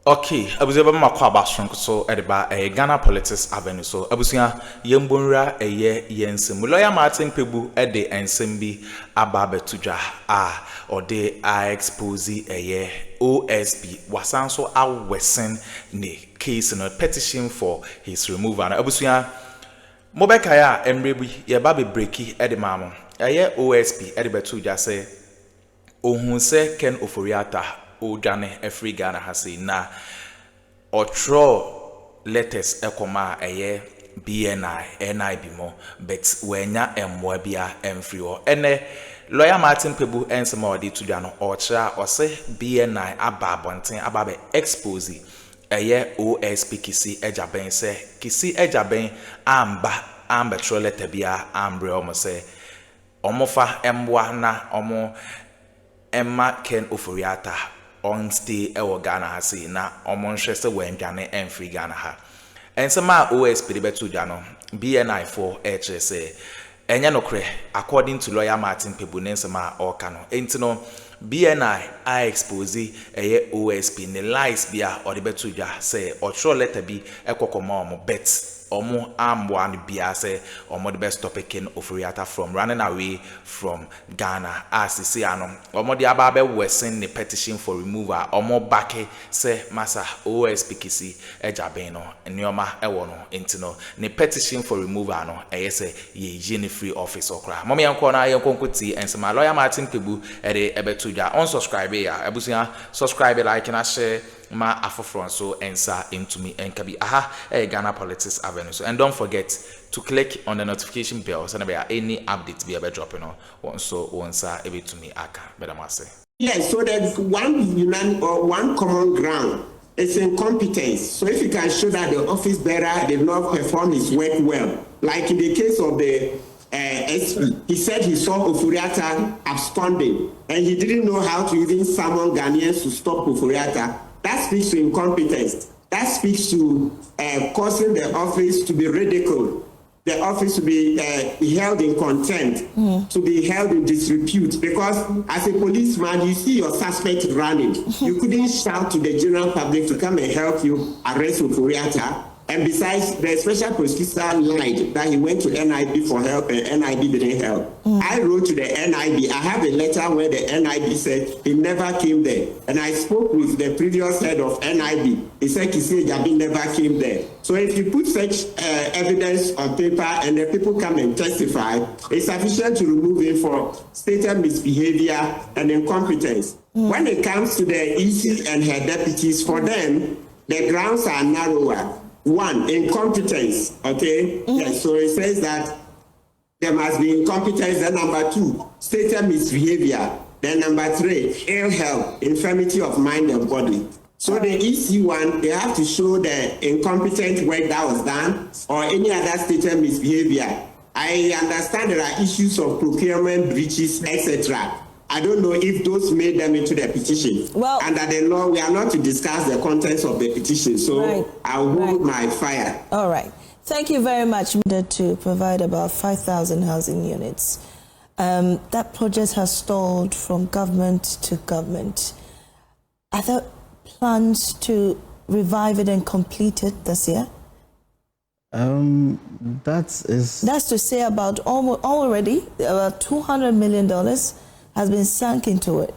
Okay, abusia ba makwa basonko so edeba Ghana Politics Avenue so abusia yembonra yensem lawyer Martin Kpebu ede ensem bi aba betudwa ode expose OSP wasanso a Worsen ne case no petition for his removal na abusia mobeka ya emrebi ye ba be breaki ede mamo OSP ede betudwa se ohun se Ken Oforiata Ojane Efri Ghana hasi na otro letters ekoma BNI NIB mo but wenya emwabia emfrio ene lawyer Martin Kpebu ensema odi tudwa no ochra ose BNI ababonten ababe expose OSP kisi ejaben se kisi ejaben amba tro letter bia ambre omo se omofa emwa na omo Emma Ken Oforiata on stay ewo Ghana hasi na omonhwe se wendwane emfri Ghana ha ensema OSP de betudwa no BNI for HSA enye nokre according to lawyer Martin Kpebu nensema oka no enti no BNI I expose OSP ne lies bia or de betudwa se otro letter bi ekokoma omo bet omo amwan bia se omo the best topic Ken Oforiata from running away from Ghana as see ano omo the ababe Worsen the petition for removal omo bake se masa OSP kisi ejaben no nioma ewo no enti no ne petition for removal no se ye yeni free office okra momi yanko na yankonkuti ensema lawyer Martin Kpebu ebetudwa unsubscribe ya ebusia subscribe like na share ma afofron so ensa into me enkabi Ghana Politics Avenue so and don't forget to click on the notification bell so there any updates be dropping on so onsa ebe to me aka bedamase. Yes, so there's one common ground. It's incompetence. So if you can show that the office bearer did not perform his work well, like in the case of the SP, he said he saw Oforiata absconding and he didn't know how to even summon Ghanaians to stop Oforiata. That speaks to incompetence. That speaks to causing the office to be ridiculed, the office to be held in contempt, to be held in disrepute. Because as a policeman, you see your suspect running. You couldn't shout to the general public to come and help you arrest Oforiata. And besides, the special prosecutor lied that he went to NIB for help and NIB didn't help. I wrote to the NIB. I have a letter where the NIB said he never came there. And I spoke with the previous head of NIB. He said Kisi Jabi never came there. So if you put such evidence on paper and the people come and testify, it's sufficient to remove him for stated misbehavior and incompetence. When it comes to the EC and her deputies, for them, the grounds are narrower. One, incompetence, okay? Yes, so it says that there must be incompetence. Then number two, stated misbehavior. Then number three, ill health, infirmity of mind and body. So the EC one, they have to show the incompetent work that was done or any other stated misbehavior. I understand there are issues of procurement breaches, etc. I don't know if those made them into the petition. Well, under the law, we are not to discuss the contents of the petition, so I'll hold my fire. All right. Thank you very much. To provide about 5,000 housing units. That project has stalled from government to government. Are there plans to revive it and complete it this year? That's to say about already about $200 million has been sunk into it.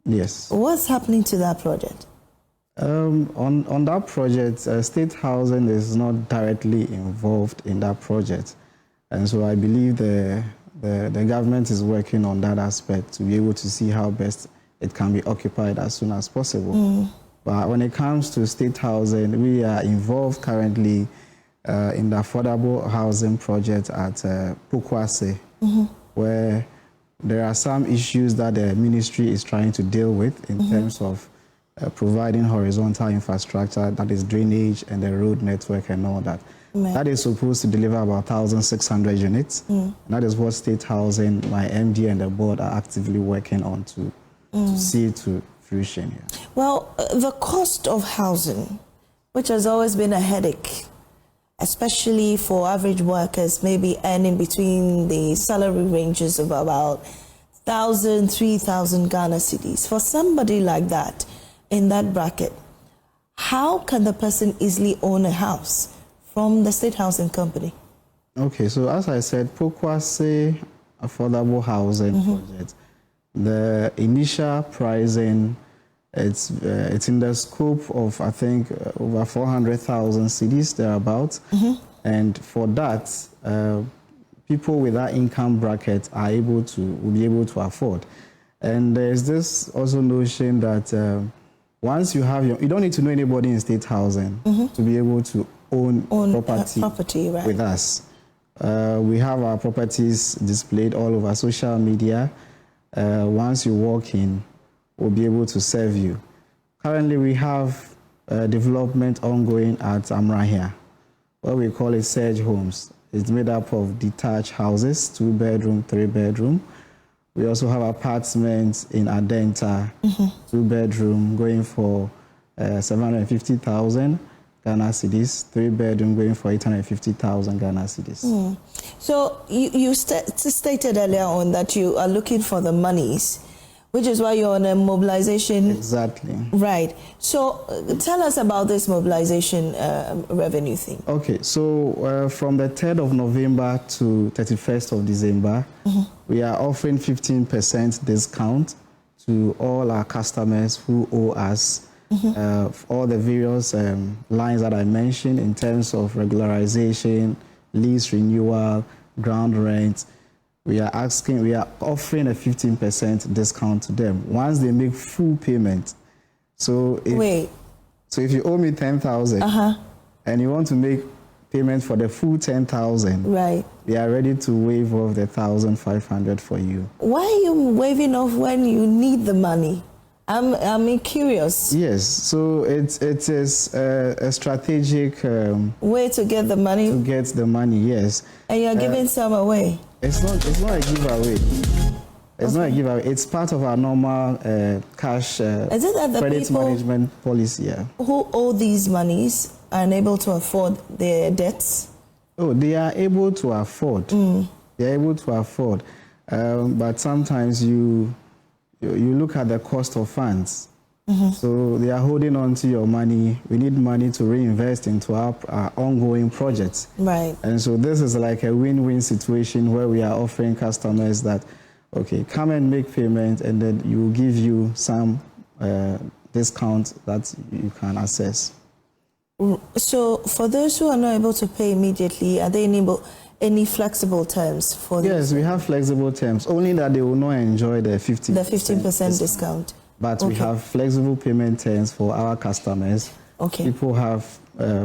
Yes. What's happening to that project? On that project, state housing is not directly involved in that project, and so I believe the government is working on that aspect to be able to see how best it can be occupied as soon as possible. But when it comes to state housing, we are involved currently in the affordable housing project at Pukwase, where there are some issues that the ministry is trying to deal with in terms of providing horizontal infrastructure, that is drainage and the road network and all that. That is supposed to deliver about 1,600 units. That is what state housing, my MD and the board are actively working on to see to fruition here. Well, the cost of housing, which has always been a headache, especially for average workers, maybe earning between the salary ranges of about 1,000, 3,000 Ghana cedis. For somebody like that, in that bracket, how can the person easily own a house from the State Housing Company? Okay, so as I said, Pokwase affordable housing project, the initial pricing, it's in the scope of, I think, over 400,000 cedis thereabouts. And for that, people with that income bracket will be able to afford. And there's this also notion that once you have you don't need to know anybody in state housing to be able to own property right. with us. We have our properties displayed all over social media. Once you walk in, we'll be able to serve you. Currently, we have development ongoing at Amrahia, what we call it Surge Homes. It's made up of detached houses, 2-bedroom, 3-bedroom. We also have apartments in Adenta, 2-bedroom, going for 750,000 Ghana cedis, 3-bedroom, going for 850,000 Ghana cedis. So you stated earlier on that you are looking for the monies, which is why you're on a mobilization. Exactly. Right. So tell us about this mobilization revenue thing. Okay, so from the 3rd of November to 31st of December, we are offering 15% discount to all our customers who owe us all the various lines that I mentioned in terms of regularization, lease renewal, ground rent. We are offering a 15% discount to them once they make full payment. So if you owe me 10,000 and you want to make payment for the full 10,000, right, we are ready to waive off the 1,500 for you. Why are you waiving off when you need the money? I'm curious. Yes, so it is a strategic way to get the money. To get the money, yes. And you're giving some away. It's not a giveaway. It's not a giveaway. It's part of our normal cash is it that the credit management policy. Yeah. Who owe these monies are unable to afford their debts? Oh, they are able to afford. They are able to afford, but sometimes you look at the cost of funds. So they are holding on to your money. We need money to reinvest into our ongoing projects. Right. And so this is like a win-win situation where we are offering customers that, okay, come and make payment, and then we will give you some discount that you can access. So for those who are not able to pay immediately, are they any flexible terms for this? Yes, we have flexible terms, only that they will not enjoy the 15% discount. But we have flexible payment terms for our customers. Okay. People have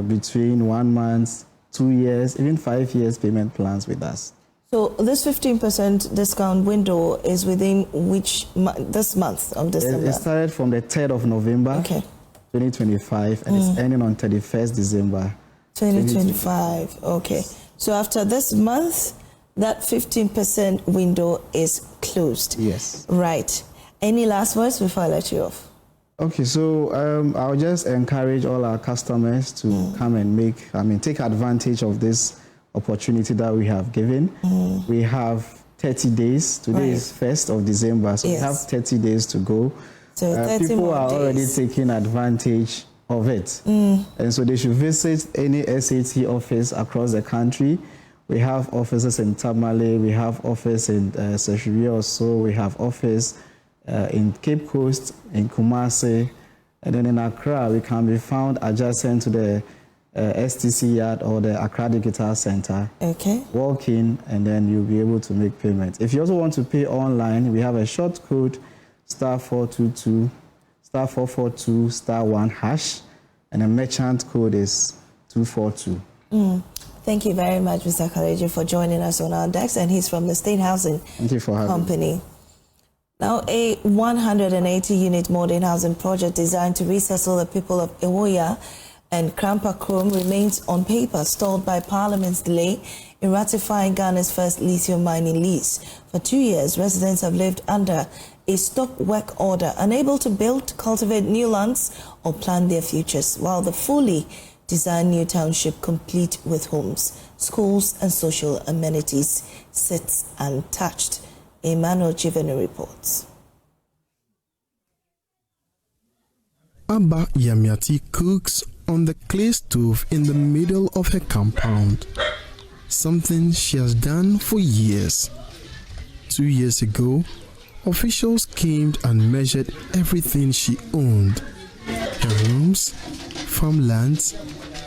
between 1 month, 2 years, even 5 years payment plans with us. So this 15% discount window is within this month of December? It started from the 3rd of November, 2025, and it's ending on 31st December, 2025. Okay. So after this month, that 15% window is closed. Yes. Right. Any last words before I let you off? Okay, so I'll just encourage all our customers to come and take advantage of this opportunity that we have given. We have 30 days. Today is 1st of December, so we have 30 days to go. So people are already taking advantage of it. And so they should visit any SAT office across the country. We have offices in Tamale, we have office in Seshiri also, we have office in Cape Coast, in Kumasi, and then in Accra, we can be found adjacent to the STC yard or the Accra Digital Center. Okay. Walk in, and then you'll be able to make payment. If you also want to pay online, we have a short code, *422, *442, *1#, and the merchant code is 242. Thank you very much, Mr. Kaleji, for joining us on our decks, and he's from the State Housing Company. Now, a 180-unit modern housing project designed to resettle the people of Ewoya and Kpebu remains on paper, stalled by Parliament's delay in ratifying Ghana's first lithium mining lease. For 2 years, residents have lived under a stop work order, unable to build, cultivate new lands or plan their futures, while the fully designed new township, complete with homes, schools and social amenities, sits untouched. Emmanuel Chivene reports. Abba Yamiati cooks on the clay stove in the middle of her compound, something she has done for years. 2 years ago, officials came and measured everything she owned, her rooms, farmlands,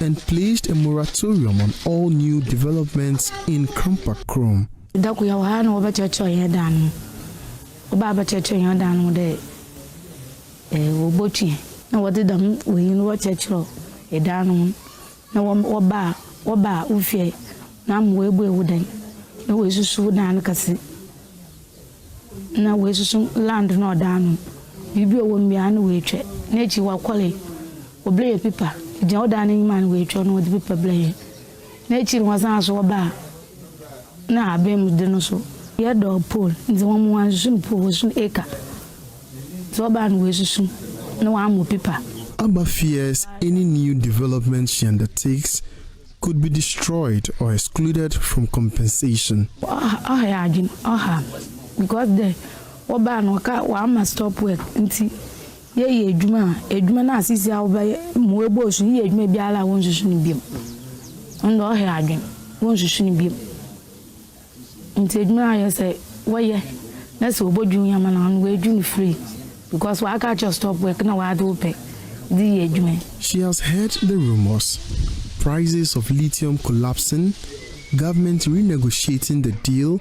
and placed a moratorium on all new developments in Akroma. Na wode dam we no chechro e danu na woba ufie na mo ebu ewudan na we susu dan kase na we susu land na danu bibi owo mmia na we twe na echi wa kwale oble pipa je odan ni man we twe no de pipa ble na echi no san so woba na abem de no so ye do pole nti wo mo ansu pole so eka so ba na we susu. No, I'm with people. Abba fears any new development she undertakes could be destroyed or excluded from compensation. Because the Oba must stop work until ye Eduma na sisi awba moebo so ye Eduma bi ala won susu ni biem. Ndo adwen won susu ni biem. Nti Eduma aye say woye na se obodun yama na no we dun free. Because I can't just stop working now. I do pay the age. She has heard the rumors, prices of lithium collapsing, government renegotiating the deal,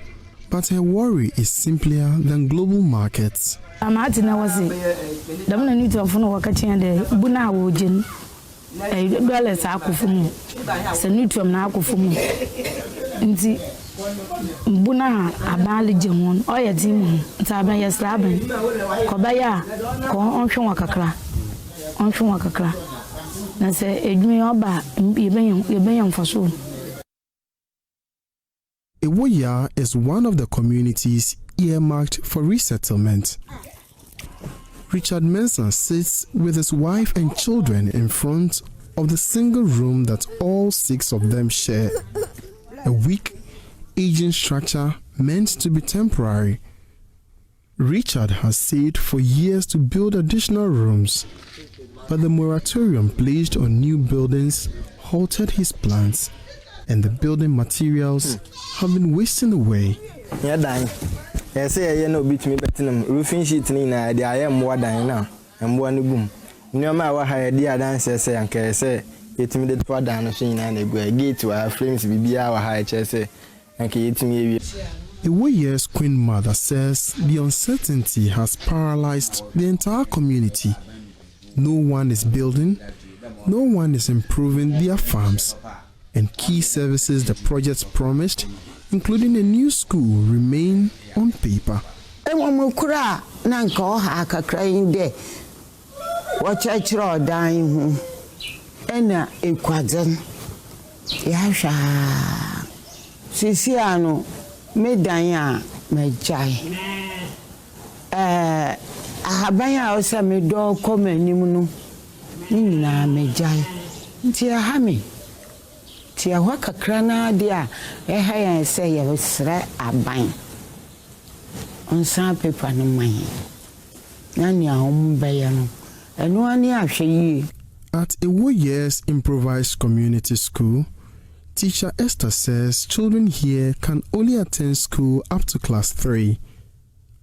but her worry is simpler than global markets. I'm at now. The money need to phone work at the Buna Wojin. $1 Akuffo. It's a Lithium na Akuffo. Nti Buna abali jemon oya timu ntaban ya slaben kobaya ko onhwe wakakra na se edwumi oba yebenya mfaso. Ewoya is one of the communities earmarked for resettlement. Richard Mensah sits with his wife and children in front of the single room that all 6 of them share. A weak, aging structure meant to be temporary. Richard has said for years to build additional rooms, but the moratorium placed on new buildings halted his plans, and the building materials have been wasting away. I say I no beat me better roofing sheet na the I am more than now and one boom. No matter what I dear dancer say and can say it me the poor down and a gate to our flames be our high chest and can eat me. Ewoya's queen mother says the uncertainty has paralyzed the entire community. No one is building, no one is improving their farms, and key services the projects promised, including a new school, remain on paper. Medanya mejai ahabanya osa me do come anim no ni na mejai nti ahame ti ahwa kakra na de a eha yan se ye sre aban onsan paper no man na ni ahom beya no eno ani ahwe yi. At Ewoya's improvised community school, Teacher Esther says children here can only attend school up to class 3.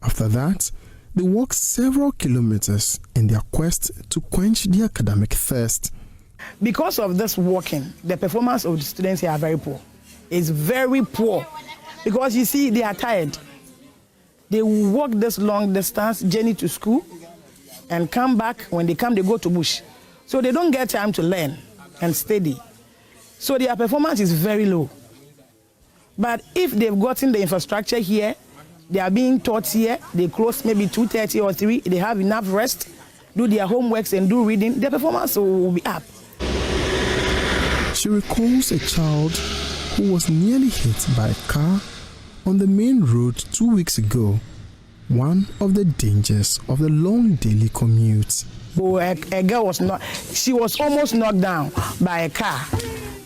After that, they walk several kilometers in their quest to quench the academic thirst. Because of this walking, the performance of the students here are very poor. It's very poor because you see they are tired. They walk this long distance journey to school and come back. When they come, they go to bush. So they don't get time to learn and study. So their performance is very low. But if they've gotten the infrastructure here, they are being taught here, they close maybe 2:30 or 3, they have enough rest, do their homeworks and do reading, their performance will be up. She recalls a child who was nearly hit by a car on the main road 2 weeks ago, one of the dangers of the long daily commute. A girl she was almost knocked down by a car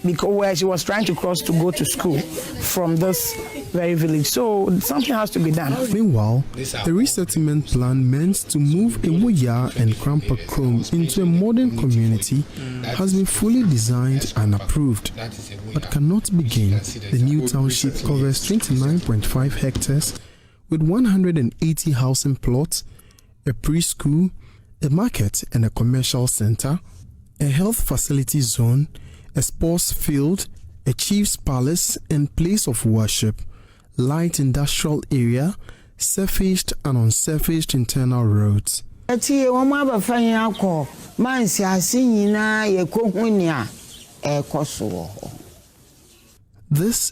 because where she was trying to cross to go to school from this very village. So something has to be done. Meanwhile, the resettlement plan meant to move Ewoya and Kpebu into a modern community has been fully designed and approved, but cannot begin. The new township covers 29.5 hectares with 180 housing plots, a preschool, a market and a commercial center, a health facility zone, a sports field, a chief's palace and place of worship, light industrial area, surfaced and unsurfaced internal roads. This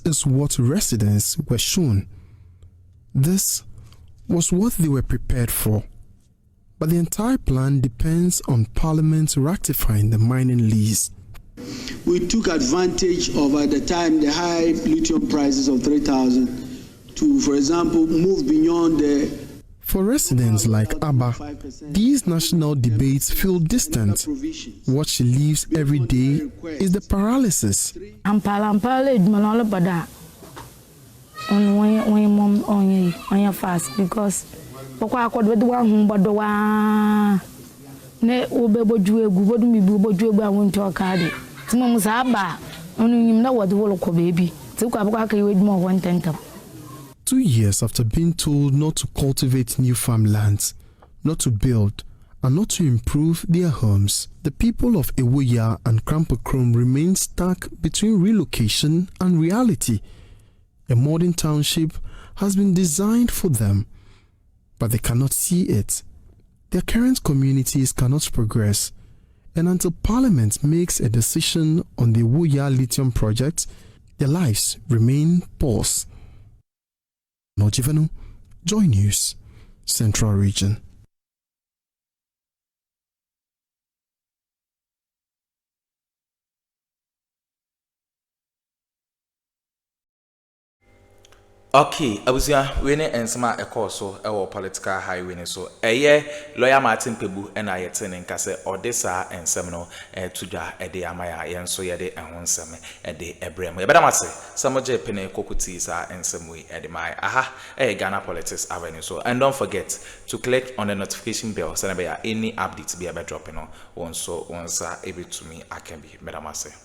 is what residents were shown. This was what they were prepared for. But the entire plan depends on Parliament ratifying the mining lease. We took advantage of, at the time, the high lithium prices of 3,000 to, for example, move beyond the... For residents like Abba, these national debates feel distant. What she lives every day is the paralysis. On your fast because ne obeboju egu bodu mi bu boju egu awon to kaade timo musaba onu nyim na wode wolo ko bebi ti kwa baka kai weduma won tentam. 2 years after being told not to cultivate new farmlands, not to build, and not to improve their homes, the people of Ewoya and Kpebu remain stuck between relocation and reality. A modern township has been designed for them, but they cannot see it. Their current communities cannot progress, and until Parliament makes a decision on the Ewoya lithium project, their lives remain paused. Nojivanu, Joy News, Central Region. Okay, abuzia we ne ensema ekoso ewo political highway ne so eye lawyer Martin Kpebu na yete ne nkase odesa ensem no tudwa ede amaya yenso yede ehonsem ede ebrem ye bedamase samoje pene kokuti sa ensem we ede mai aha Ghana Politics Avenue. So and don't forget to click on the notification bell so that any updates be able dropping on so once able to me I can be bedamase.